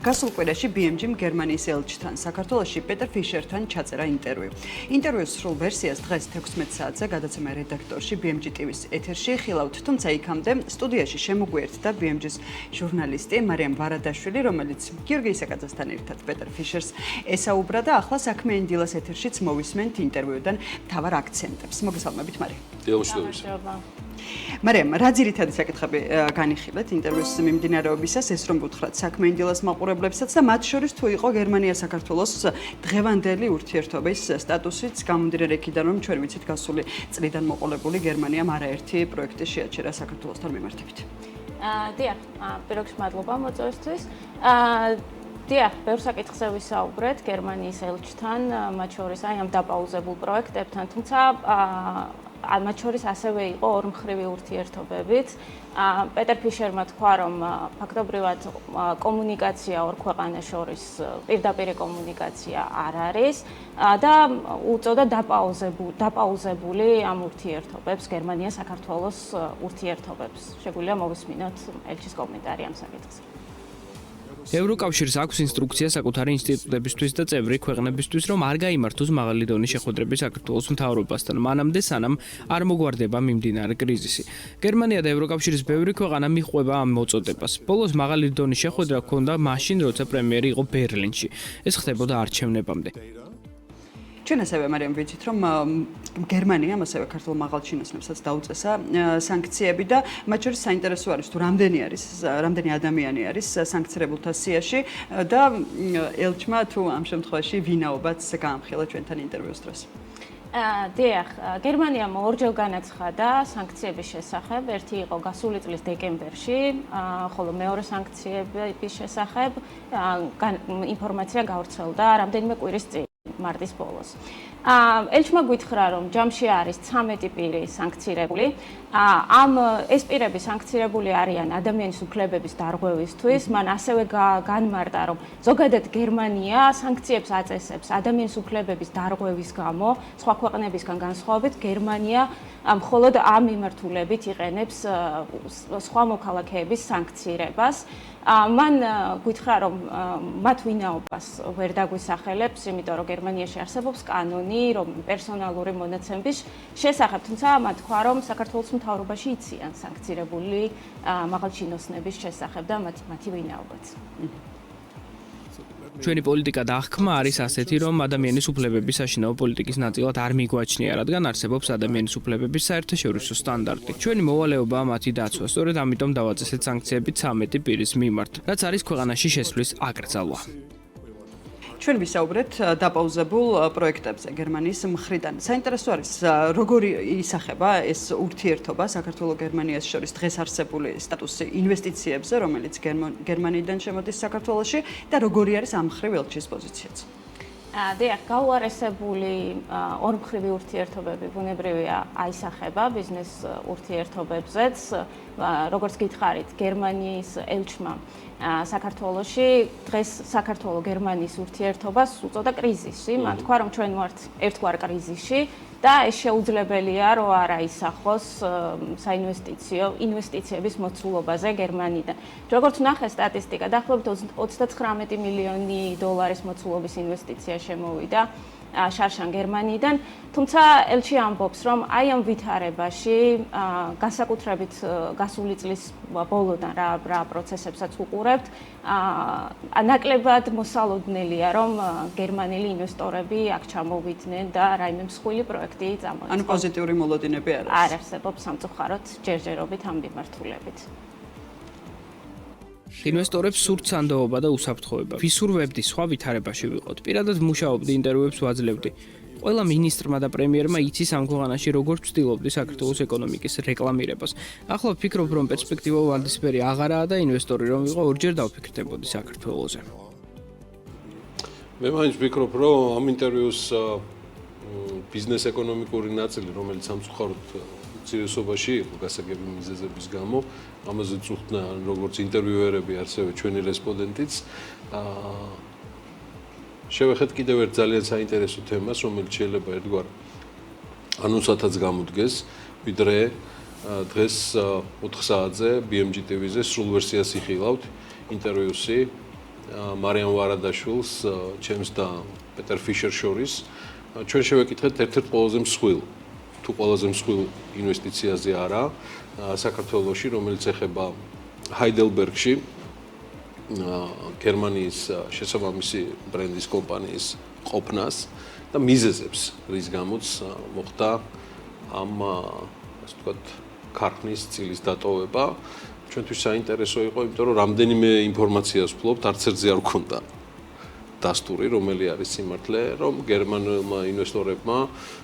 გასულ კვირაში BMG-მ გერმანიის ელჩთან საქართველოში პეტერ ფიშერთან ჩაწერა ინტერვიუ. ინტერვიუს სრულ ვერსიას დღეს 16 საათზე გადაცემა რედაქტორში BMG TV-ს ეთერში ხილავთ, თუმცა იქამდე სტუდიაში შემოგვიერთდა BMG-ს ჟურნალისტი მარიამ ვარადაშვილი, რომელიც გიორგი ისაკაძესთან ერთად პეტერ ფიშერს ესაუბრა და ახლა საქმე ინდილას ეთერშიც მოვისმენთ ინტერვიუდან მთავარ აქცენტებს. მოგესალმებით, მარიამ. მარიამ, რა ძირითადი საკითხები განიხილეთ ინტერვიუს მიმდინარეობისას, ეს რომ გითხრათ საქმე ინდილას მაყურებლებსაც და მათ შორის თუ იყო გერმანია-საქართველოს დღევანდელი ურთიერთობის სტატუსიც გამომდინარე იქიდან, რომ ჩვენ ვიცით გასული წლიდან მოყოლებული გერმანიამ არაერთი პროექტი შეაჩერა საქართველოსთან მიმართებით. დიახ, პირველ რიგში მადლობა მოწვევისთვის. დიახ, ბევრ საკითხზე ვისაუბრეთ გერმანიის ელჩთან, მათ შორის აი ამ დაპაუზებულ პროექტებთან, თუმცა მათ შორის ასევე იყო ორმხრივი ურთიერთობებიც. პეტერ ფიშერმა თქვა, რომ ფაქტობრივად კომუნიკაცია ორ ქვეყანას შორის პირდაპირ კომუნიკაცია არ არის და უწოდა დაპაუზებული ამ ურთიერთობებს, გერმანია-საქართველოს ურთიერთობებს. შეგვიძლია მოვისმინოთ ელჩის კომენტარი ამ საკითხზე. ევროკავშირს აქვს ინსტრუქცია საკუთარი ინსტიტუტებისთვის და წევრი ქვეყნებისთვის, რომ არ გაიმართოს მაღალი დონის შეხვედრები საქართველოს მთავრობასთან, მანამდე სანამ არ მოგვარდება მიმდინარე კრიზისი. გერმანია და ევროკავშირის ბევრი ქვეყანა მიჰყვება ამ მოწოდებას. ბოლოს მაღალი დონის შეხვედრა ჰქონდა მაშინ, როცა პრემიერი იყო ბერლინში. ეს ხდებოდა არჩევნებამდე. ჩვენ ასევე მარიამ ვიცით, რომ გერმანიამ ასევე ქართულ მაღალჩინოსნებსაც დაუწესა სანქციები და მათ შორის საინტერესო არის თუ რამდენი ადამიანი არის სანქცირებულთა სიაში და ელჩმა თუ ამ შემთხვევაში ვინაობაც გაამხილა ჩვენთან ინტერვიუს დროს. დიახ, გერმანიამ ორჯერ განაცხადა სანქციების შესახებ. ერთი იყო გასული წლის დეკემბერში, ხოლო მეორე სანქციების შესახებ ინფორმაცია გავრცელდა რამდენიმე კვირის წინ. მარტის ბოლოს. ელჩმა გითხრა, რომ ჯამში არის 13 პირი სანქცირებული. ეს პირები სანქცირებული არიან ადამიანის უფლებების დარღვევისთვის. მან ასევე განმარტა, რომ ზოგადად გერმანია სანქციებს აწესებს ადამიანის უფლებების დარღვევის გამო, სხვა ქვეყნებისგან განსხვავებით, გერმანია მხოლოდ ამ მიმართულებით იყენებს სხვა მოქალაქეების სანქცირებას. მან გითხრა, რომ მათ ვინაობას ვერ დაგვისახელებს, იმიტომ რომ გერმანიაში არსებობს კანონი, რომ პერსონალური მონაცემების შესახებ, თუმცა მათ თქვა, რომ საქართველოს მთავრობაში იციან სანქცირებული მაღალჩინოსნების შესახებ და მათი ვინაობაც. ჩვენი პოლიტიკა და აღქმა არის ასეთი, რომ ადამიანის უფლებების საშინაო პოლიტიკის ნაწილად არ მიგვაჩნია, რადგან არსებობს ადამიანის უფლებების საერთაშორისო სტანდარტი. ჩვენი მოვალეობაა მათი დაცვა, სწორედ ამიტომ დავაწესეთ სანქციები 13 პირის მიმართ, რაც არის ქვეყანაში შესვლის აკრძალვა. ჩვენ ვისაუბრეთ დაპაუზებულ პროექტებზე გერმანიის მხრიდან. საინტერესო არის, როგორი ისახება ეს ურთიერთობა საქართველოს-გერმანიას შორის დღეს არსებული სტატუსი ინვესტიციებზე, რომელიც გერმანიიდან შემოდის საქართველოში და როგორი არის ამ მხრივ ელჩის პოზიციაც. დიახ, გაუარესებული ორმხრივი ურთიერთობები ბუნებრივია აისახება ბიზნეს ურთიერთობებზეც. როგორც გითხარით, გერმანიის ელჩმა საქართველოში დღეს საქართველო-გერმანიის ურთიერთობას უწოდა კრიზისი. მან თქვა, რომ ჩვენ ვართ ერთგვარ კრიზისში და ეს შეუძლებელია, რომ არ აისახოს ინვესტიციების მოცულობაზე გერმანიიდან. როგორც ვნახე სტატისტიკა, დაახლოებით 39 მილიონი დოლარის მოცულობის ინვესტიცია შემოვიდა შარშან გერმანიიდან, თუმცა ელჩი ამბობს, რომ აი ამ ვითარებაში განსაკუთრებით გასული წლის ბოლოდან რა პროცესებსაც უყურებთ, ნაკლებად მოსალოდნელია, რომ გერმანელი ინვესტორები აქ ჩამოვიდნენ და რაიმე მსხვილი პროექტი წამოიწყოს. ანუ პოზიტიური მოლოდინები არ არის. არ არსებობს სამწუხაროდ ჯერჯერობით ამ მიმართულებით. ინვესტორებს სურთ სანდოობა და უსაფრთხოება. ვისურვებდი სხვა ვითარებაში ვიყოთ. პირადად მუშაობდი, ინტერვიუებს ვაძლევდი. ყველა მინისტრმა და პრემიერმა იცის ამ ქვეყანაში როგორ ვცდილობდი საქართველოს ეკონომიკის რეკლამირებას. ახლა ვფიქრობ, რომ პერსპექტივა ვარდისფერი აღარაა და ინვესტორი რომ ვიყო, ორჯერ დავფიქრდებოდი საქართველოზე. მე მაინც ვფიქრობ, რომ ამ ინტერვიუს ბიზნეს ეკონომიკური ნაწილი, რომელიც სამწუხაროდ უცირესობაში იყო გასაგები მიზეზების გამო, ამაზე წუხდნენ როგორც ინტერვიუერები, ასევე ჩვენი რესპონდენტიც. შევეხეთ კიდევ ერთ ძალიან საინტერესო თემას, რომელიც შეიძლება ერთგვარ ანონსათაც გამოდგეს, ვიდრე დღეს 4 საათზე BMG TV-ზე სრულ ვერსიას იხილავთ ინტერვიუსი მარიამ ვარადაშვილს, ჩემს და პეტერ ფიშერ შორის ჩვენ შევეკითხეთ ერთ-ერთ ყველაზე მსხვილ თუ ყველაზე მსხვილ ინვესტიციაზე არა საქართველოში, რომელიც ეხება ჰაიდელბერგში გერმანიის შესაბამისი ბრენდის კომპანიის ყოფნას და მიზეზებს, რის გამოც მოხდა ამ ასე ვთქვათ ქარხნის წილის დატოვება. ჩვენთვის საინტერესო იყო, იმიტომ რომ რამდენიმე ინფორმაციას ვფლობთ, არც ერთზე არ ვქონდა დასტური, რომელი არის სიმართლე, რომ გერმანულმა ინვესტორებმა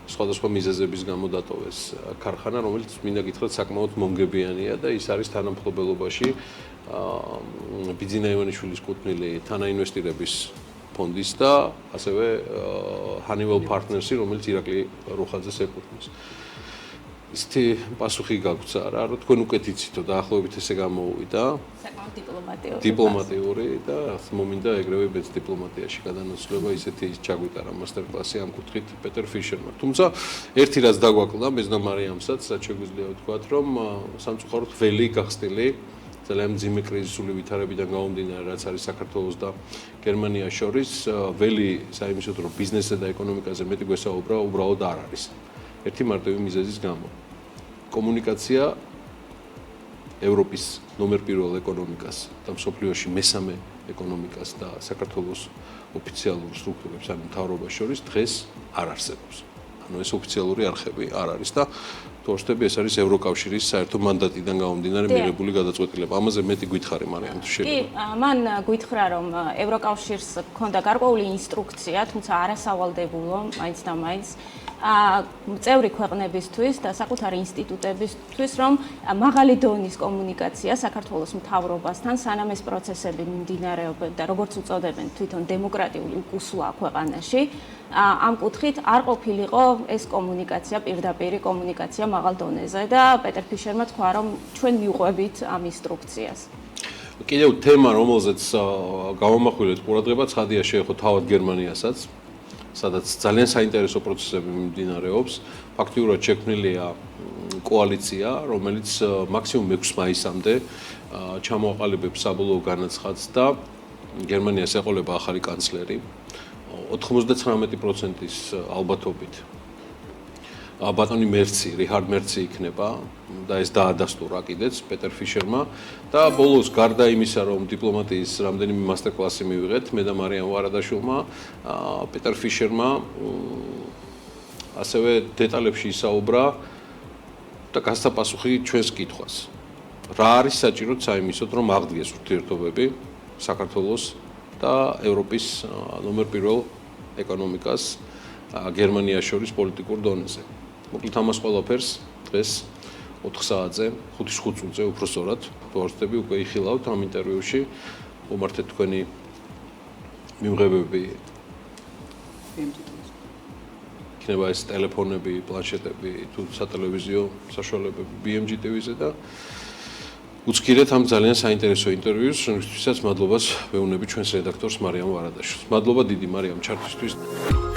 სხვადასხვა მიზეზების გამო დატოვეს ქარხანა, რომელიც მინდა გითხრათ საკმაოდ მომგებიანია და ის არის თანამფლობელობაში ბიძინა ივანიშვილის კუთვნილი თანაინვესტირების ფონდის და ასევე Honeywell Partners-ი, რომელიც ირაკლი რუხაძეს ეკუთვნის. ისეთი პასუხი გაგვცა რა, რომ თქვენ უკეთ იცითო დაახლოებით ესე გამოუვიდა. საკმაოდ დიპლომატიური. დიპლომატიური და მომინდა ეგრევე მეც დიპლომატიაში გადანაცვლება ისეთი ჩაგვიტარა მასტერკლასი ამ კუთხით პეტერ ფიშერმა. თუმცა ერთი რაც დაგვაკლდა მეც და მარიამსაც, რაც შეგვიძლია ვთქვათ, რომ სამწუხაროდ ველი გახსნილი ძალიან მძიმე კრიზისული ვითარებიდან გამომდინარე, რაც არის საქართველოს და გერმანიას შორის, ველი საიმისოდ რომ ბიზნესზე და ეკონომიკაზე მეტი გვესაუბრა, უბრალოდ არ არის. ერთი მარტივი მიზეზის გამო. კომუნიკაცია ევროპის ნომერ პირველ ეკონომიკას და მსოფლიოში მესამე ეკონომიკას და საქართველოს ოფიციალურ სტრუქტურებს ან მთავრობას შორის დღეს არ არსებობს. ანუ ეს ოფიციალური არხები არ არის და თორშტები ეს არის ევროკავშირის საერთო მანდატიდან გამომდინარე მიღებული გადაწყვეტილება. ამაზე მეტი გითხარი მარიამ თუ შეიძლება. კი, მან გითხრა რომ ევროკავშირს ჰქონდა გარკვეული ინსტრუქცია, თუმცა არასავალდებულო, მაინც და მაინც წევრი ქვეყნებისთვის და საკუთარი ინსტიტუტებისთვის, რომ მაღალი დონის კომუნიკაცია საქართველოს მთავრობასთან, სანამ ეს პროცესები მიმდინარეობენ და როგორც უწოდებენ თვითონ დემოკრატიული უკუსვა ქვეყანაში, ამ კუთხით არ ყოფილიყო ეს კომუნიკაცია, პირდაპირი კომუნიკაცია მაღალ დონეზე და პეტერ ფიშერმა თქვა, რომ ჩვენ მივყვებით ამ ინსტრუქციას. კიდევ თემა, რომელზეც გავამახვილეთ ყურადღება, ცხადია შეეხო თავად გერმანიასაც, სადაც ძალიან საინტერესო პროცესები მიმდინარეობს. ფაქტიურად შექმნილია კოალიცია, რომელიც მაქსიმუმ 6 მაისამდე ჩამოაყალიბებს საბოლოო განაცხადს და გერმანიას ეყოლება ახალი კანცლერი 99%-ის ალბათობით. ბატონი მერცი, რიჰარდ მერცი იქნება და ეს დაადასტურა კიდეც პეტერ ფიშერმა და ბოლოს გარდა იმისა, რომ დიპლომატიის რამდენიმე მასტერკლასი მივიღეთ, მე და მარიამ ვარადაშვილმა, პეტერ ფიშერმა ასევე დეტალებში ისაუბრა და გასცა პასუხი ჩვენს კითხვას. რა არის საჭირო საიმისოდ, რომ აღდგეს ურთიერთობები საქართველოს და ევროპის ნომერ პირველ ეკონომიკას გერმანიას შორის პოლიტიკურ დონეზე. მოკლედ ამას ყველაფერს დღეს 4 საათზე, 5 წუთზე უბრალოდ ვარსტები უკვე იხილავთ ამ ინტერვიუში. მომართეთ თქვენი მიმღებები. იქნება ეს ტელეფონები, პლანშეტები, თუ სატელევიზიო საშუალებები BMG TV-ზე და უცქირეთ ამ ძალიან საინტერესო ინტერვიუს, რომლისთვისაც მადლობას ვეუბნები ჩვენს რედაქტორს მარიამ ვარადაშვილს. მადლობა დიდი მარიამ ჩართვისთვის.